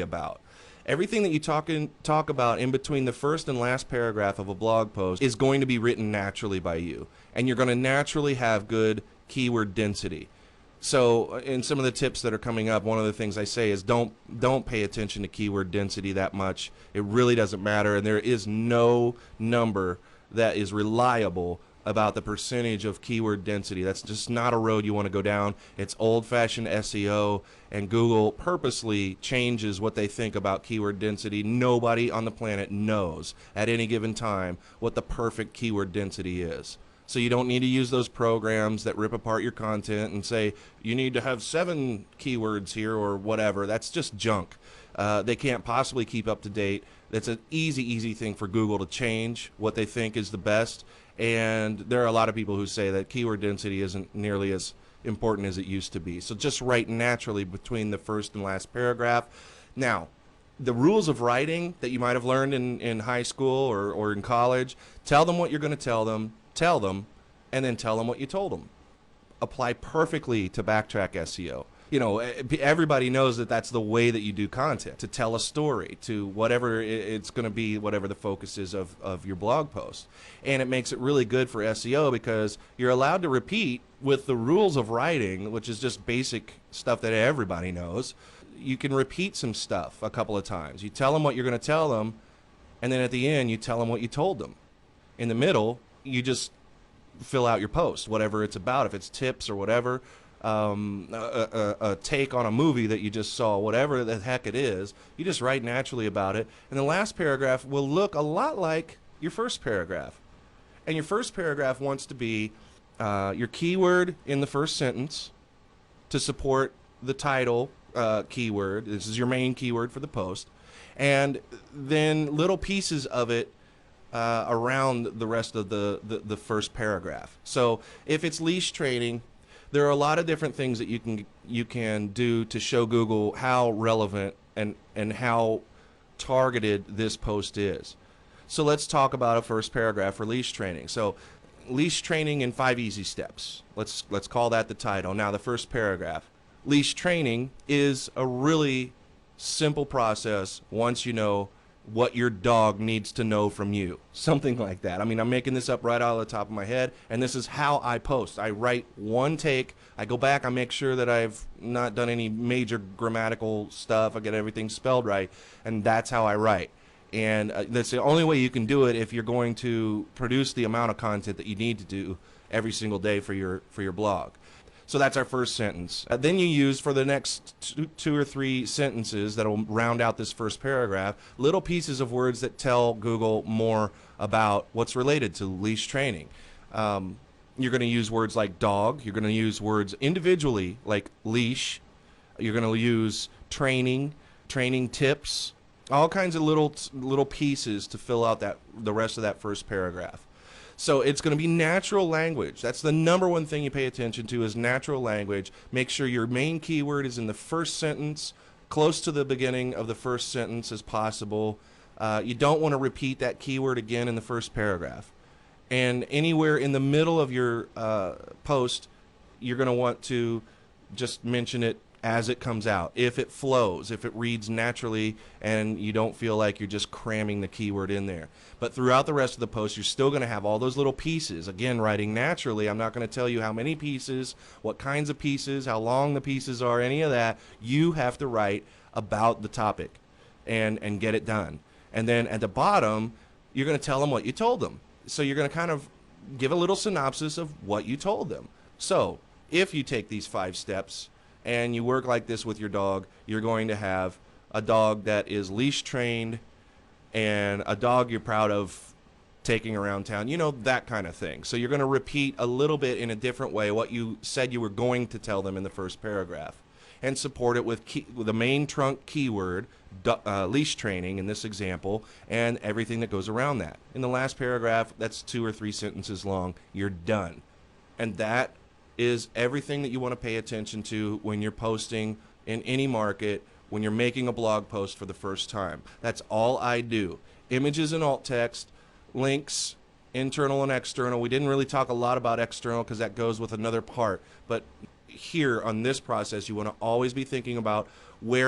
about. Everything that you talk about in between the first and last paragraph of a blog post is going to be written naturally by you, and you're going to naturally have good keyword density. So in some of the tips that are coming up, one of the things I say is don't pay attention to keyword density that much. It really doesn't matter, and there is no number that is reliable about the percentage of keyword density. That's just not a road you want to go down. It's old-fashioned SEO, and Google purposely changes what they think about keyword density. Nobody on the planet knows at any given time what the perfect keyword density is. So you don't need to use those programs that rip apart your content and say, you need to have 7 keywords here or whatever. That's just junk. They can't possibly keep up to date. That's an easy thing for Google to change what they think is the best. And there are a lot of people who say that keyword density isn't nearly as important as it used to be. So just write naturally between the first and last paragraph. Now, the rules of writing that you might have learned in high school or in college, tell them what you're going to tell them, and then tell them what you told them. Apply perfectly to backtrack SEO. You know, everybody knows that that's the way that you do content, to tell a story, to whatever it's going to be, whatever the focus is of your blog post. And it makes it really good for SEO because you're allowed to repeat with the rules of writing, which is just basic stuff that everybody knows. You can repeat some stuff a couple of times. You tell them what you're going to tell them, and then at the end, you tell them what you told them. In the middle, you just fill out your post, whatever it's about, if it's tips or whatever. A take on a movie that you just saw, whatever the heck it is, you just write naturally about it. And the last paragraph will look a lot like your first paragraph. And your first paragraph wants to be your keyword in the first sentence to support the title keyword. This is your main keyword for the post. And then little pieces of it around the rest of the first paragraph. So if it's leash training, there are a lot of different things that you can do to show Google how relevant and how targeted this post is. So let's talk about a first paragraph for leash training. So leash training in 5 easy steps. Let's call that the title. Now the first paragraph. Leash training is a really simple process once you know what your dog needs to know from you. Something like that. I mean, I'm making this up right out of the top of my head, and this is how I post. I write one take, I go back, I make sure that I've not done any major grammatical stuff, I get everything spelled right, and that's how I write. And that's the only way you can do it if you're going to produce the amount of content that you need to do every single day for your blog. So that's our first sentence. Then you use, for the next two or three sentences that will round out this first paragraph, little pieces of words that tell Google more about what's related to leash training. You're going to use words like dog. You're going to use words individually like leash. You're going to use training tips, all kinds of little pieces to fill out the rest of that first paragraph. So it's going to be natural language. That's the number one thing you pay attention to, is natural language. Make sure your main keyword is in the first sentence, close to the beginning of the first sentence as possible. You don't want to repeat that keyword again in the first paragraph. And anywhere in the middle of your post, you're going to want to just mention it as it comes out, if it flows, if it reads naturally and you don't feel like you're just cramming the keyword in there. But throughout the rest of the post, you're still going to have all those little pieces. Again, writing naturally. I'm not going to tell you how many pieces, what kinds of pieces, how long the pieces are, any of that. You have to write about the topic and get it done. And then at the bottom, you're going to tell them what you told them. So you're going to kind of give a little synopsis of what you told them. So if you take these 5 steps and you work like this with your dog, you're going to have a dog that is leash trained and a dog you're proud of taking around town, you know, that kind of thing. So you're going to repeat a little bit in a different way what you said you were going to tell them in the first paragraph, and support it with the main trunk keyword, leash training in this example, and everything that goes around that. In the last paragraph, that's 2 or 3 sentences long. You're done. And that is everything that you want to pay attention to when you're posting in any market, when you're making a blog post for the first time. That's all I do. Images and alt text, links, internal and external. We didn't really talk a lot about external because that goes with another part. But here on this process, you want to always be thinking about where